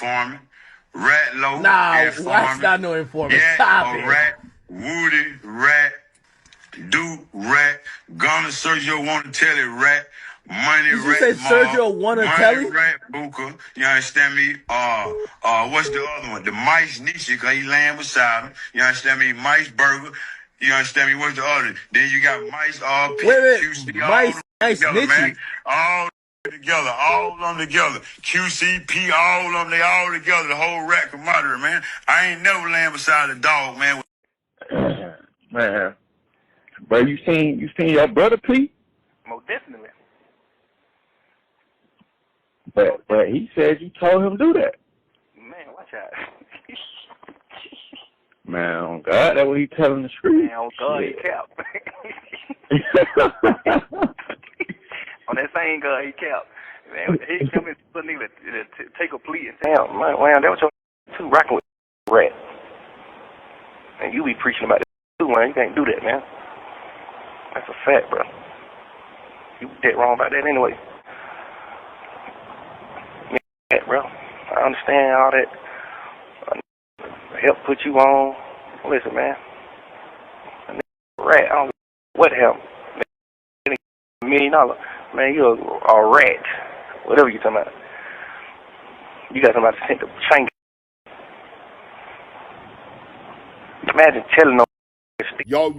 informant. Rat Low, nah, informant. that's not no informant. Yeah, Stop a it. rat. Woody, rat. Do, rat. Gunner, Sergio, want to tell it, rat. Money, Did you rat. say Sergio Wanatelli? Money, rat, Booker. You understand me? What's the other one? The Mice Nietzsche, because he laying beside him. You understand me? Mice Burger. You understand me? What's the other? Then you got Mice, QC, Mice together, man. Snitchy. All together, all of them together. QCP, all of them, they all together. The whole rat camaraderie, man. I ain't never laying beside a dog, man. Man, but you seen your brother, Plea? Most definitely. But he said you told him to do that. Man, watch out. Man, on God, that's what he telling the street. Man, on God, he kept. On that same God, he kept. Man, he come in for a nigga to take a plea and say, damn, man, that was your two rocking with rat. And you be preaching about that too, man. You can't do that, man. That's a fact, bro. You dead wrong about that anyway. Yeah, bro. I understand all that. Help put you on. Listen, man. A rat. I don't know what happened. $1 million. Man, you're a rat. Whatever you talking about. You got somebody sent to change. Imagine telling them. Yo,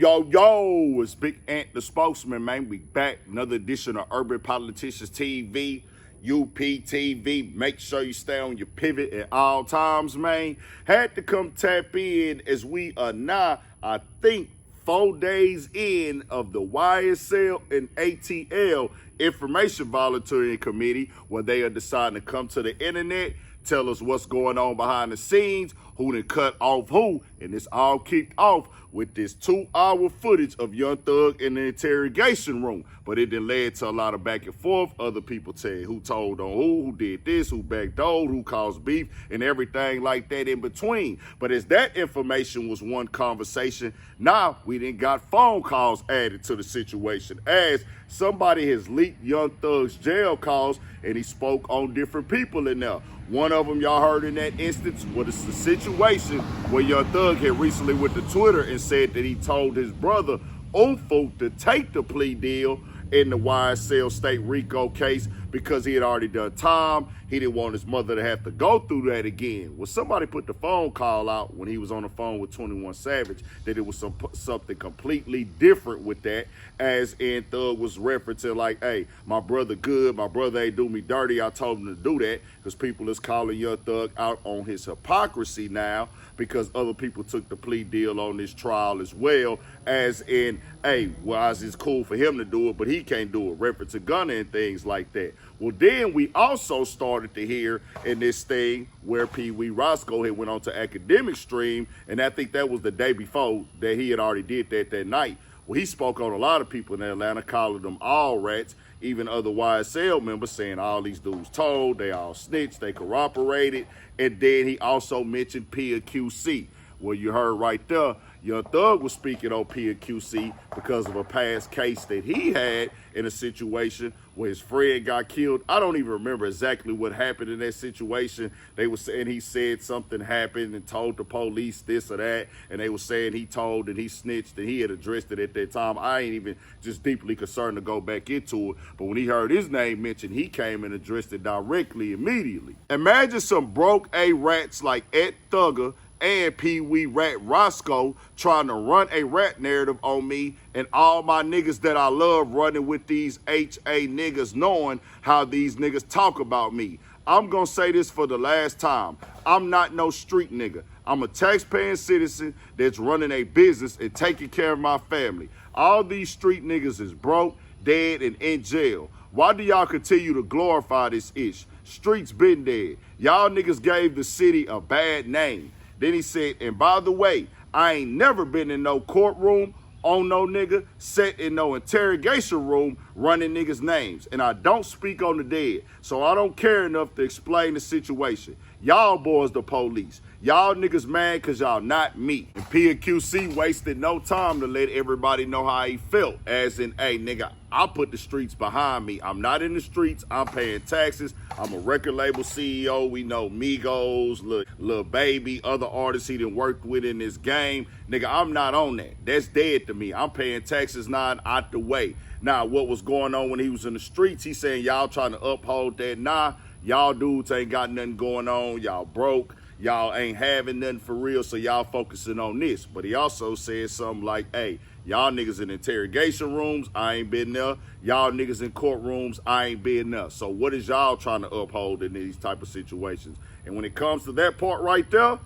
it's Big Ant the spokesman, man. We back. Another edition of Urban Politicians TV, UPTV. Make sure you stay on your pivot at all times, man. Had to come tap in as we are now, I think, 4 days in of the YSL and ATL Information Volunteering Committee, where they are deciding to come to the internet, tell us what's going on behind the scenes, who done cut off who, and this all kicked off with this 2-hour footage of Young Thug in the interrogation room. But it then led to a lot of back and forth. Other people tell who told on who did this, who backdoored, who caused beef, and everything like that in between. But as that information was one conversation, now we done got phone calls added to the situation, as somebody has leaked Young Thug's jail calls, and he spoke on different people in there. One of them y'all heard in that instance was the situation where Young Thug had recently went to Twitter and said that he told his brother Umfu to take the plea deal in the YSL State RICO case because he had already done time. He didn't want his mother to have to go through that again. Well, somebody put the phone call out when he was on the phone with 21 Savage that it was something completely different with that, as in Thug was referencing like, hey, my brother good, my brother ain't do me dirty, I told him to do that, because people is calling Young Thug out on his hypocrisy now because other people took the plea deal on this trial as well, as in, hey, well, it's cool for him to do it, but he can't do it, referencing Gunner and things like that. Well, then we also started to hear in this thing where Pee Wee Roscoe had went on to academic stream, and I think that was the day before that he had already did that night. Well, he spoke on a lot of people in Atlanta, calling them all rats, even other YSL members, saying all these dudes told, they all snitched, they corroborated, and then he also mentioned Plea QC. Well, you heard right there, Young Thug was speaking on Plea QC because of a past case that he had in a situation where his friend got killed. I don't even remember exactly what happened in that situation. They were saying he said something happened and told the police this or that, and they were saying he told and he snitched and he had addressed it at that time. I ain't even just deeply concerned to go back into it, but when he heard his name mentioned, he came and addressed it directly immediately. Imagine some broke A-rats like Ed Thugger and Pee Wee Rat Roscoe trying to run a rat narrative on me, and all my niggas that I love running with these HA niggas knowing how these niggas talk about me. I'm gonna say this for the last time. I'm not no street nigga. I'm a taxpaying citizen that's running a business and taking care of my family. All these street niggas is broke, dead, and in jail. Why do y'all continue to glorify this ish? Streets been dead. Y'all niggas gave the city a bad name. Then he said, and by the way, I ain't never been in no courtroom on no nigga, sat in no interrogation room running niggas' names. And I don't speak on the dead, so I don't care enough to explain the situation. Y'all boys the police. Y'all niggas mad because y'all not me. And PQC wasted no time to let everybody know how he felt. As in, hey, nigga, I put the streets behind me. I'm not in the streets. I'm paying taxes. I'm a record label CEO. We know Migos, Lil Baby, other artists he done worked with in this game. Nigga, I'm not on that. That's dead to me. I'm paying taxes now out the way. Now, what was going on when he was in the streets, he saying y'all trying to uphold that. Nah, y'all dudes ain't got nothing going on. Y'all broke. Y'all ain't having nothing for real, so y'all focusing on this. But he also said something like, hey, y'all niggas in interrogation rooms, I ain't been there. Y'all niggas in courtrooms, I ain't been there. So what is y'all trying to uphold in these type of situations? And when it comes to that part right there,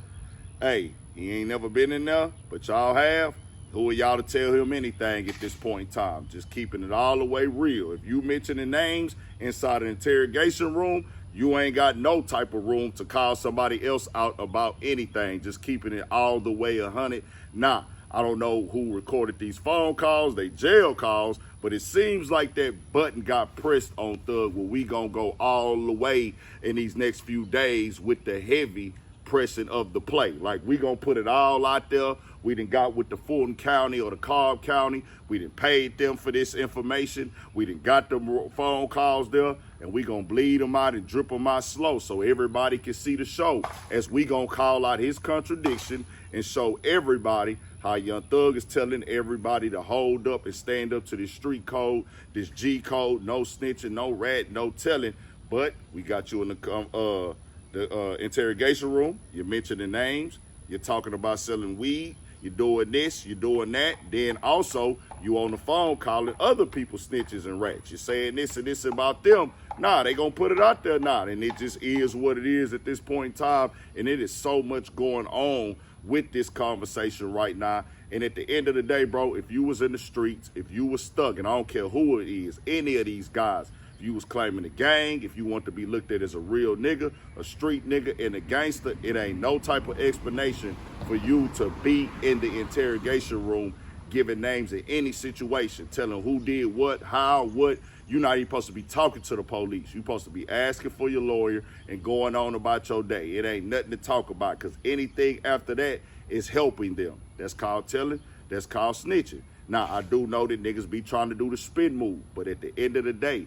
hey, he ain't never been in there, but y'all have. Who are y'all to tell him anything at this point in time? Just keeping it all the way real. If you mentioning names inside an interrogation room, you ain't got no type of room to call somebody else out about anything. Just keeping it all the way 100. Nah, I don't know who recorded these phone calls, they jail calls, but it seems like that button got pressed on Thug where we gonna go all the way in these next few days with the heavy pressing of the play. Like, we gonna put it all out there. We done got with the Fulton County or the Cobb County. We done paid them for this information. We done got them phone calls there, and we gonna bleed them out and drip them out slow so everybody can see the show as we gonna call out his contradiction and show everybody how Young Thug is telling everybody to hold up and stand up to this street code, this G code, no snitching, no rat, no telling. But we got you in the interrogation room. You're mentioning names. You're talking about selling weed. You're doing this, you're doing that. Then also, you on the phone calling other people snitches and rats. You're saying this and this about them. Nah, they gonna put it out there now. And it just is what it is at this point in time. And it is so much going on with this conversation right now. And at the end of the day, bro, if you was in the streets, if you was stuck, and I don't care who it is, any of these guys, if you was claiming a gang, if you want to be looked at as a real nigga, a street nigga, and a gangster, it ain't no type of explanation for you to be in the interrogation room giving names in any situation, telling who did what, how, what. You're not even supposed to be talking to the police. You're supposed to be asking for your lawyer and going on about your day. It ain't nothing to talk about, because anything after that is helping them. That's called telling. That's called snitching. Now, I do know that niggas be trying to do the spin move, but at the end of the day,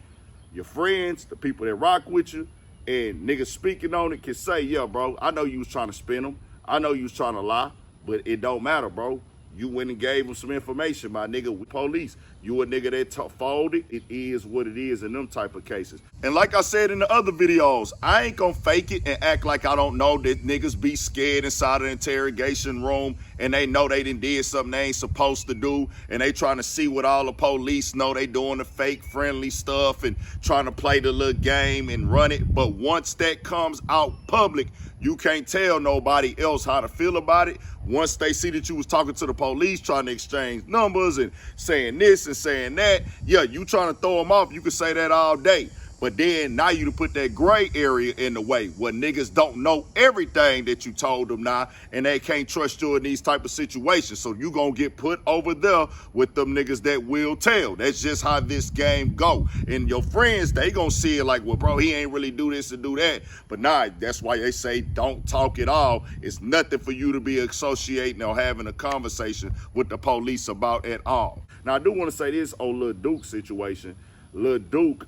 your friends, the people that rock with you, and niggas speaking on it can say, yeah, bro, I know you was trying to spin them. I know you was trying to lie, but it don't matter, bro. You went and gave them some information, my nigga. With police, you a nigga that folded. It is what it is in them type of cases. And like I said in the other videos, I ain't gonna fake it and act like I don't know that niggas be scared inside an interrogation room and they know they done did something they ain't supposed to do, and they trying to see what all the police know. They doing the fake friendly stuff and trying to play the little game and run it. But once that comes out public, you can't tell nobody else how to feel about it. Once they see that you was talking to the police, trying to exchange numbers and saying this and saying that, yeah, you trying to throw them off, you can say that all day. But then now you to put that gray area in the way where niggas don't know everything that you told them now, and they can't trust you in these type of situations. So you gonna get put over there with them niggas that will tell. That's just how this game go. And your friends, they gonna see it like, well, bro, he ain't really do this and do that. But nah, that's why they say don't talk at all. It's nothing for you to be associating or having a conversation with the police about at all. Now, I do want to say this on Lil Duke situation. Lil Duke,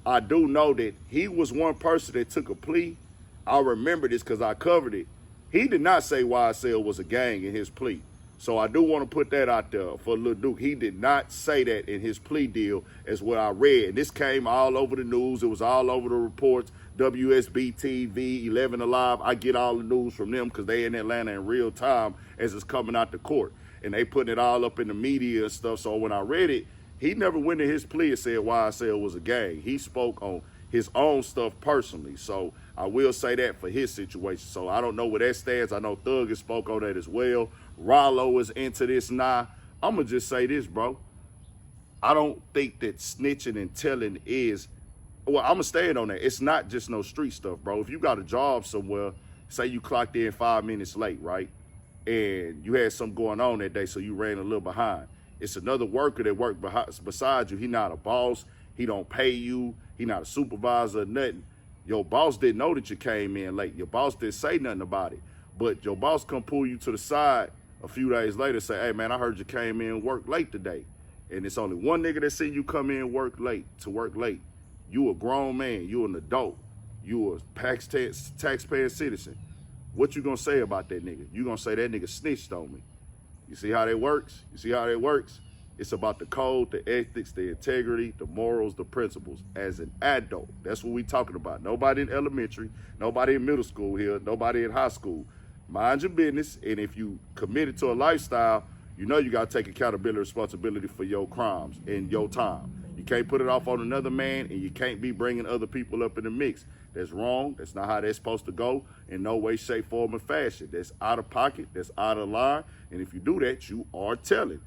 I do know that he was one person that took a plea. I remember this because I covered it. He did not say YSL was a gang in his plea. So I do want to put that out there for Lil Duke. He did not say that in his plea deal, as what I read. And this came all over the news. It was all over the reports. WSB TV, 11 Alive. I get all the news from them because they in Atlanta in real time as it's coming out to court. And they putting it all up in the media and stuff. So when I read it, he never went in his plea and said YSL was a gang. He spoke on his own stuff personally. So I will say that for his situation. So I don't know where that stands. I know Thug has spoke on that as well. Rollo is into this now. I'm going to just say this, bro. I don't think that snitching and telling is, well, I'm going to stand on that. It's not just no street stuff, bro. If you got a job somewhere, say you clocked in 5 minutes late, right? And you had something going on that day, so you ran a little behind. It's another worker that work beside you. He not a boss. He don't pay you. He not a supervisor or nothing. Your boss didn't know that you came in late. Your boss didn't say nothing about it. But your boss come pull you to the side a few days later and say, hey, man, I heard you came in work late today. And it's only one nigga that see you come in work late. You a grown man. You an adult. You a taxpaying citizen. What you gonna say about that nigga? You gonna say that nigga snitched on me. You see how that works? It's about the code, the ethics, the integrity, the morals, the principles. As an adult, that's what we talking about. Nobody in elementary, nobody in middle school here, nobody in high school. Mind your business, and if you committed to a lifestyle, you know you gotta take accountability and responsibility for your crimes and your time. You can't put it off on another man, and you can't be bringing other people up in the mix. That's wrong. That's not how that's supposed to go in no way, shape, form, or fashion. That's out of pocket. That's out of line. And if you do that, you are telling,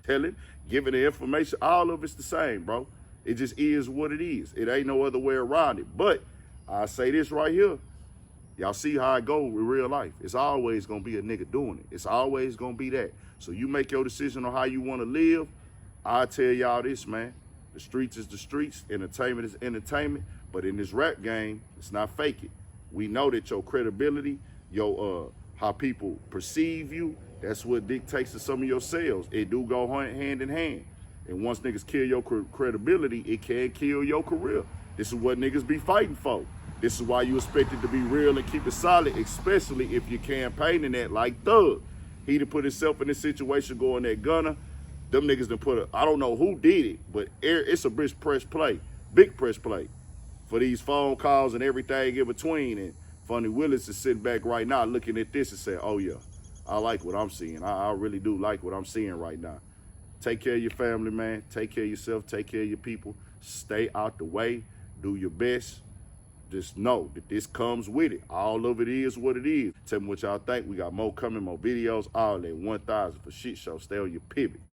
giving the information. All of it's the same, bro. It just is what it is. It ain't no other way around it. But I say this right here. Y'all see how I go with real life. It's always going to be a nigga doing it. It's always going to be that. So you make your decision on how you want to live. I tell y'all this, man. The streets is the streets. Entertainment is entertainment. But in this rap game, it's not fake it. We know that your credibility, your how people perceive you, that's what dictates to some of your sales. It do go hand in hand. And once niggas kill your credibility, it can kill your career. This is what niggas be fighting for. This is why you expect it to be real and keep it solid, especially if you're campaigning that like Thug. He done put himself in this situation going at Gunna. Them niggas done put I don't know who did it, but it's a big press play for these phone calls and everything in between. And Funny Willis is sitting back right now looking at this and saying, oh yeah, I like what I'm seeing. I really do like what I'm seeing right now. Take care of your family, man. Take care of yourself. Take care of your people. Stay out the way. Do your best. Just know that this comes with it. All of it is what it is. Tell me what y'all think. We got more coming, more videos, all that 1,000 for shit show. Stay on your pivot.